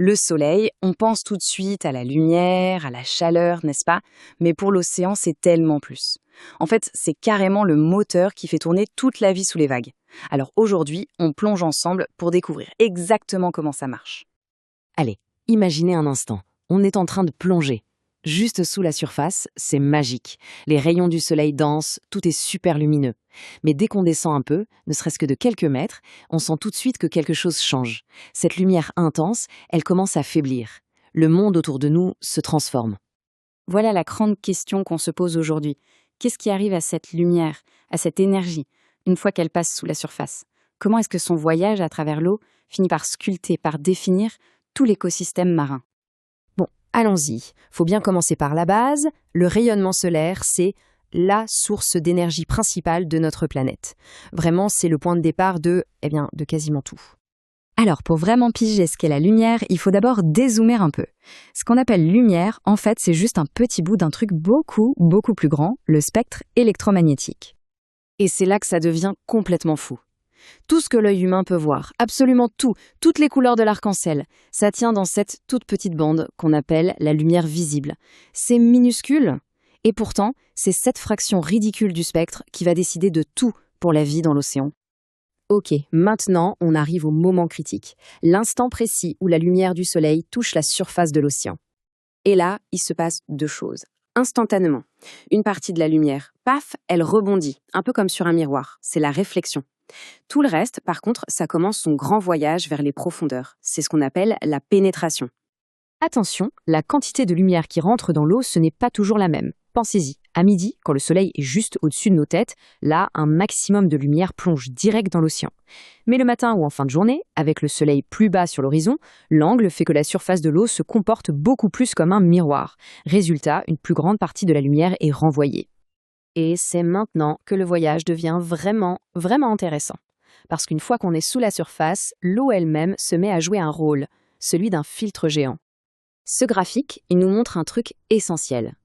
Le soleil, on pense tout de suite à la lumière, à la chaleur, n'est-ce pas? Mais pour l'océan, c'est tellement plus. En fait, c'est carrément le moteur qui fait tourner toute la vie sous les vagues. Alors aujourd'hui, on plonge ensemble pour découvrir exactement comment ça marche. Allez, imaginez un instant. On est en train de plonger. Juste sous la surface, c'est magique. Les rayons du soleil dansent, tout est super lumineux. Mais dès qu'on descend un peu, ne serait-ce que de quelques mètres, on sent tout de suite que quelque chose change. Cette lumière intense, elle commence à faiblir. Le monde autour de nous se transforme. Voilà la grande question qu'on se pose aujourd'hui. Qu'est-ce qui arrive à cette lumière, à cette énergie, une fois qu'elle passe sous la surface? Comment est-ce que son voyage à travers l'eau finit par sculpter, par définir tout l'écosystème marin? Bon, allons-y. Faut bien commencer par la base. Le rayonnement solaire, c'est la source d'énergie principale de notre planète. Vraiment, c'est le point de départ de quasiment tout. Alors, pour vraiment piger ce qu'est la lumière, il faut d'abord dézoomer un peu. Ce qu'on appelle lumière, en fait, c'est juste un petit bout d'un truc beaucoup plus grand, le spectre électromagnétique. Et c'est là que ça devient complètement fou. Tout ce que l'œil humain peut voir, absolument tout, toutes les couleurs de l'arc-en-ciel, ça tient dans cette toute petite bande qu'on appelle la lumière visible. C'est minuscule, et pourtant, c'est cette fraction ridicule du spectre qui va décider de tout pour la vie dans l'océan. Ok, maintenant, on arrive au moment critique, l'instant précis où la lumière du soleil touche la surface de l'océan. Et là, il se passe deux choses. Instantanément, une partie de la lumière, paf, elle rebondit, un peu comme sur un miroir, c'est la réflexion. Tout le reste, par contre, ça commence son grand voyage vers les profondeurs. C'est ce qu'on appelle la pénétration. Attention, la quantité de lumière qui rentre dans l'eau, ce n'est pas toujours la même. Pensez-y, à midi, quand le soleil est juste au-dessus de nos têtes, là, un maximum de lumière plonge direct dans l'océan. Mais le matin ou en fin de journée, avec le soleil plus bas sur l'horizon, l'angle fait que la surface de l'eau se comporte beaucoup plus comme un miroir. Résultat, une plus grande partie de la lumière est renvoyée. Et c'est maintenant que le voyage devient vraiment intéressant. Parce qu'une fois qu'on est sous la surface, l'eau elle-même se met à jouer un rôle, celui d'un filtre géant. Ce graphique, il nous montre un truc essentiel.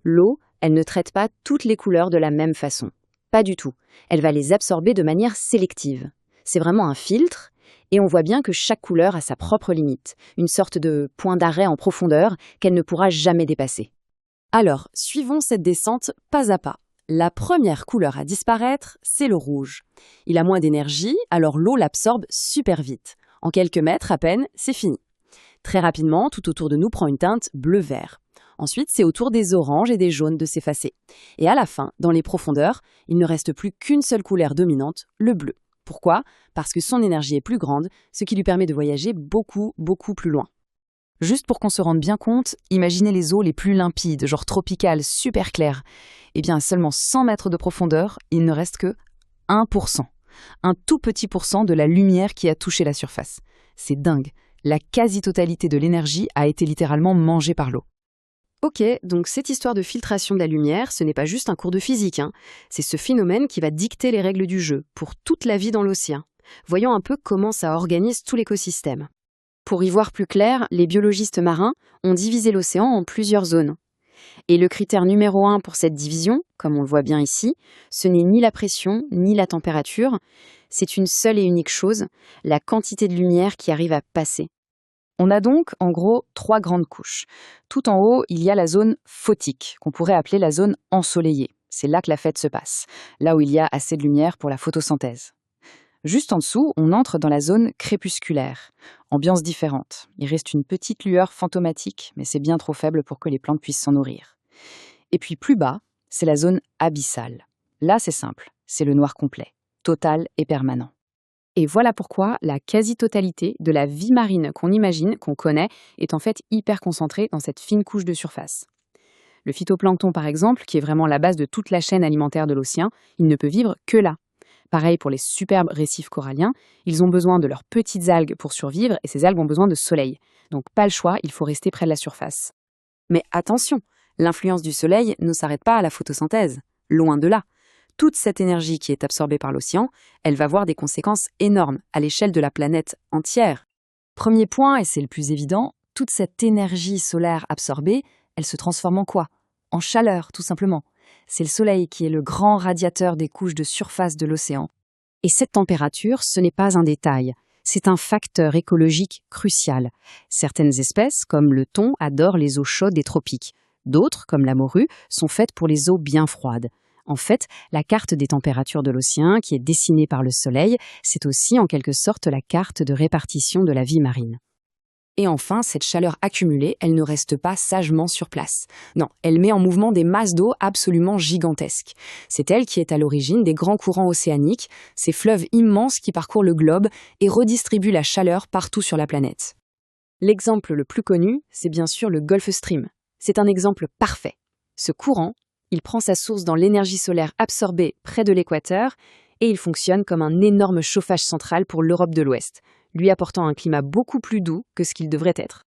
L'eau, elle ne traite pas toutes les couleurs de la même façon. Pas du tout. Elle va les absorber de manière sélective. C'est vraiment un filtre, et on voit bien que chaque couleur a sa propre limite, une sorte de point d'arrêt en profondeur qu'elle ne pourra jamais dépasser. Alors, suivons cette descente pas à pas. La première couleur à disparaître, c'est le rouge. Il a moins d'énergie, alors l'eau l'absorbe super vite. En quelques mètres à peine, c'est fini. Très rapidement, tout autour de nous prend une teinte bleu-vert. Ensuite, c'est au tour des oranges et des jaunes de s'effacer. Et à la fin, dans les profondeurs, il ne reste plus qu'une seule couleur dominante, le bleu. Pourquoi? Parce que son énergie est plus grande, ce qui lui permet de voyager beaucoup plus loin. Juste pour qu'on se rende bien compte, imaginez les eaux les plus limpides, genre tropicales, super claires. Eh bien, à seulement 100 mètres de profondeur, il ne reste que 1%. Un tout petit pourcent de la lumière qui a touché la surface. C'est dingue. La quasi-totalité de l'énergie a été littéralement mangée par l'eau. Ok, donc cette histoire de filtration de la lumière, ce n'est pas juste un cours de physique, hein. C'est ce phénomène qui va dicter les règles du jeu pour toute la vie dans l'océan. Voyons un peu comment ça organise tout l'écosystème. Pour y voir plus clair, les biologistes marins ont divisé l'océan en plusieurs zones. Et le critère numéro 1 pour cette division, comme on le voit bien ici, ce n'est ni la pression, ni la température, c'est une seule et unique chose, la quantité de lumière qui arrive à passer. On a donc, en gros, 3 grandes couches. Tout en haut, il y a la zone photique, qu'on pourrait appeler la zone ensoleillée. C'est là que la fête se passe, là où il y a assez de lumière pour la photosynthèse. Juste en dessous, on entre dans la zone crépusculaire. Ambiance différente. Il reste une petite lueur fantomatique, mais c'est bien trop faible pour que les plantes puissent s'en nourrir. Et puis plus bas, c'est la zone abyssale. Là, c'est simple, c'est le noir complet, total et permanent. Et voilà pourquoi la quasi-totalité de la vie marine qu'on imagine, qu'on connaît, est en fait hyper concentrée dans cette fine couche de surface. Le phytoplancton, par exemple, qui est vraiment la base de toute la chaîne alimentaire de l'océan, il ne peut vivre que là. Pareil pour les superbes récifs coralliens, ils ont besoin de leurs petites algues pour survivre et ces algues ont besoin de soleil. Donc pas le choix, il faut rester près de la surface. Mais attention, l'influence du soleil ne s'arrête pas à la photosynthèse. Loin de là. Toute cette énergie qui est absorbée par l'océan, elle va avoir des conséquences énormes à l'échelle de la planète entière. Premier point, et c'est le plus évident, toute cette énergie solaire absorbée, elle se transforme en quoi? En chaleur, tout simplement. C'est le soleil qui est le grand radiateur des couches de surface de l'océan. Et cette température, ce n'est pas un détail. C'est un facteur écologique crucial. Certaines espèces, comme le thon, adorent les eaux chaudes des tropiques. D'autres, comme la morue, sont faites pour les eaux bien froides. En fait, la carte des températures de l'océan, qui est dessinée par le Soleil, c'est aussi en quelque sorte la carte de répartition de la vie marine. Et enfin, cette chaleur accumulée, elle ne reste pas sagement sur place. Non, elle met en mouvement des masses d'eau absolument gigantesques. C'est elle qui est à l'origine des grands courants océaniques, ces fleuves immenses qui parcourent le globe et redistribuent la chaleur partout sur la planète. L'exemple le plus connu, c'est bien sûr le Gulf Stream. C'est un exemple parfait. Ce courant, il prend sa source dans l'énergie solaire absorbée près de l'équateur et il fonctionne comme un énorme chauffage central pour l'Europe de l'Ouest, lui apportant un climat beaucoup plus doux que ce qu'il devrait être.